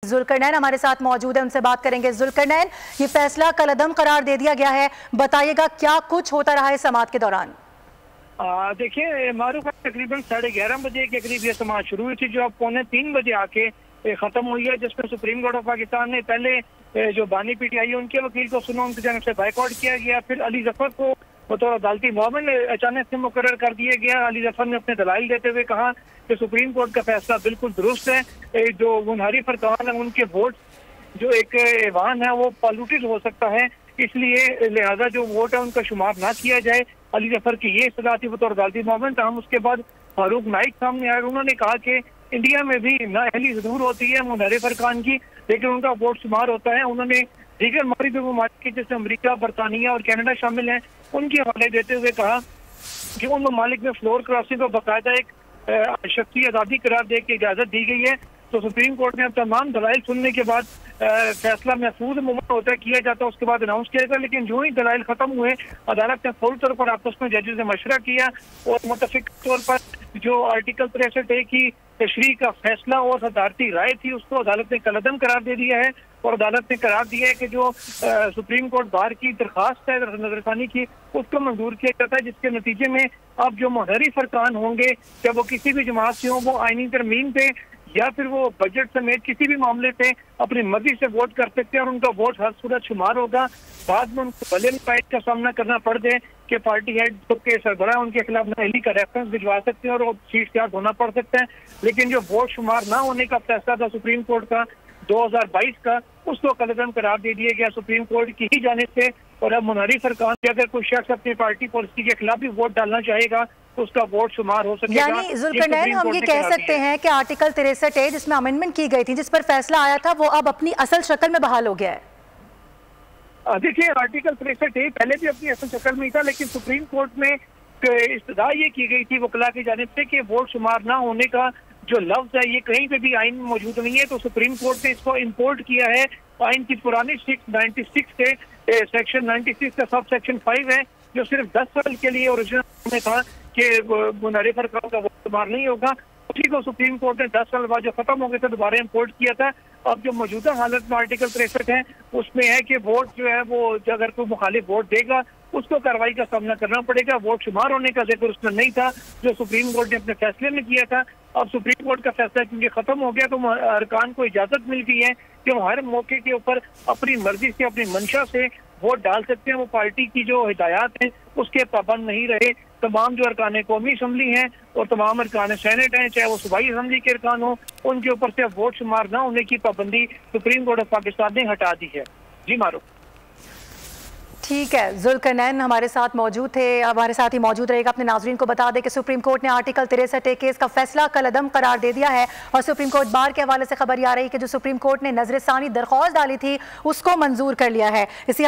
जुल्करनैन हमारे साथ मौजूद है, उनसे बात करेंगे। जुल्करनैन, ये फैसला कलअदम करार दे दिया गया है, बताइएगा क्या कुछ होता रहा है समाअत के दौरान? देखिए मारूफ, तकरीबन 11:30 बजे के करीब ये समाअत शुरू हुई थी, जो अब 2:45 बजे आके खत्म हुई है, जिसमें सुप्रीम कोर्ट ऑफ पाकिस्तान ने पहले जो बानी पीटीआई है उनके वकील को सुना, उनकी जानब से बाइकआउट किया गया। फिर अली जफर को बतौर अदालती मोमिन अचानक से मुकर्रर कर दिया गया। अली जफर ने अपने दलाइल देते हुए कहा कि सुप्रीम कोर्ट का फैसला बिल्कुल दुरुस्त है। जो मुनहरिफ फरकान है उनके वोट जो एक ऐवान है वो पॉल्यूटेड हो सकता है, इसलिए लिहाजा जो वोट है उनका शुमार ना किया जाए। अली जफर की ये इस्तदा थी बतौर अदालती मोमिन। हम उसके बाद फारूक नाइक सामने आए, उन्होंने कहा कि इंडिया में भी नाअहली जरूर होती है मुनहरिफ फरकान की, लेकिन उनका वोट शुमार होता है। उन्होंने दीगर मगरबी ममालिक जैसे अमरीका, बरतानिया और कनाडा शामिल हैं, उनके हवाले देते हुए कहा कि उन ममालिक में फ्लोर क्रॉसिंग को बाकायदा एक शख्सी आज़ादी करार दे की इजाज़त दी गई है। तो सुप्रीम कोर्ट ने अब तमाम दलाइल सुनने के बाद फैसला महफूज मुमकिन होता है किया जाता है, उसके बाद अनाउंस किया जाता है। लेकिन जो ही दलाइल खत्म हुए, अदालत ने फौरी तौर पर आपस में जजेस से मशवरा किया और मुतफिक तौर पर जो आर्टिकल 63A की तशरीह का फैसला और सदारती राय थी उसको अदालत ने कलअदम करार दे दिया है। और अदालत ने करार दिया है कि जो सुप्रीम कोर्ट बार की दरखास्त है नजरसानी की, उसको मंजूर किया जाता है, जिसके नतीजे में अब जो मुनहरिफ फरकान होंगे, चाहे वो किसी भी जमात से हों, वो आईनी तरमीम पे या फिर वो बजट समेत किसी भी मामले पे अपनी मर्जी से वोट कर सकते हैं और उनका वोट हर सूरत शुमार होगा। बाद में उनको भले फाइट का सामना करना पड़ जाए कि पार्टी हेड के सरबराह उनके खिलाफ नाअहली का रेफरेंस भिजवा सकते हैं और वो सीट से होना पड़ सकता है। लेकिन जो वोट शुमार ना होने का फैसला था सुप्रीम कोर्ट का 2022 का, उसको कलअदम करार दे दिया गया सुप्रीम कोर्ट की ही जानिब से। और अब मुनहरिफ फरकान के अगर कोई शख्स अपनी पार्टी पॉलिसी के खिलाफ भी वोट डालना चाहेगा तो उसका वोट शुमार हो सकेगा। यानी जुल्करनैन, हम ये कह सकते हैं कि आर्टिकल 63A जिसमें अमेंडमेंट की गई थी, जिस पर फैसला आया था, वो अब अपनी असल शक्ल में बहाल हो गया है। देखिए आर्टिकल 63A पहले भी अपनी असल शक्ल में ही था, लेकिन सुप्रीम कोर्ट में इस्तदा ये की गई थी वकला की जानिब से कि वोट शुमार ना होने का जो लफ्ज है ये कहीं पे भी आइन में मौजूद नहीं है। तो सुप्रीम कोर्ट ने इसको इम्पोर्ट किया है आइन की पुरानी 96 से सेक्शन 96 का सब सेक्शन 5 है, जो सिर्फ 10 साल के लिए ओरिजिनल में था कि मुनहरिफ फरकान का वोट शुमार नहीं होगा। उसी को सुप्रीम कोर्ट ने 10 साल बाद जो खत्म हो गए थे दोबारा इम्पोर्ट किया था। अब जो मौजूदा हालत में आर्टिकल 63 है उसमें है कि वोट जो है वो अगर कोई मुखालिफ वोट देगा उसको कार्रवाई का सामना करना पड़ेगा। वोट शुमार होने का जिक्र उसमें नहीं था जो सुप्रीम कोर्ट ने अपने फैसले में किया था। अब सुप्रीम कोर्ट का फैसला क्योंकि खत्म हो गया तो अरकान को इजाजत मिल गई है कि वो हर मौके के ऊपर अपनी मर्जी से, अपनी मंशा से वोट डाल सकते हैं। वो पार्टी की जो हिदायत है उसके पाबंद नहीं रहे। तमाम जो अरकान कौमी असम्बली हैं और तमाम अरकान सेनेट हैं, चाहे वो सूबाई असम्बली के अरकान हो, उनके ऊपर से वोट शुमार न होने की पाबंदी सुप्रीम कोर्ट ऑफ पाकिस्तान ने हटा दी है। जी मारो। ठीक है, जुल्करनैन हमारे साथ मौजूद थे, हमारे साथ ही मौजूद रहेगा। अपने नाजरीन को बता दें कि सुप्रीम कोर्ट ने आर्टिकल 63A केस का फैसला कलअदम करार दे दिया है। और सुप्रीम कोर्ट बार के हवाले से खबर आ रही है कि जो सुप्रीम कोर्ट ने नजरसानी दरख्वास्त डाली थी उसको मंजूर कर लिया है। इसी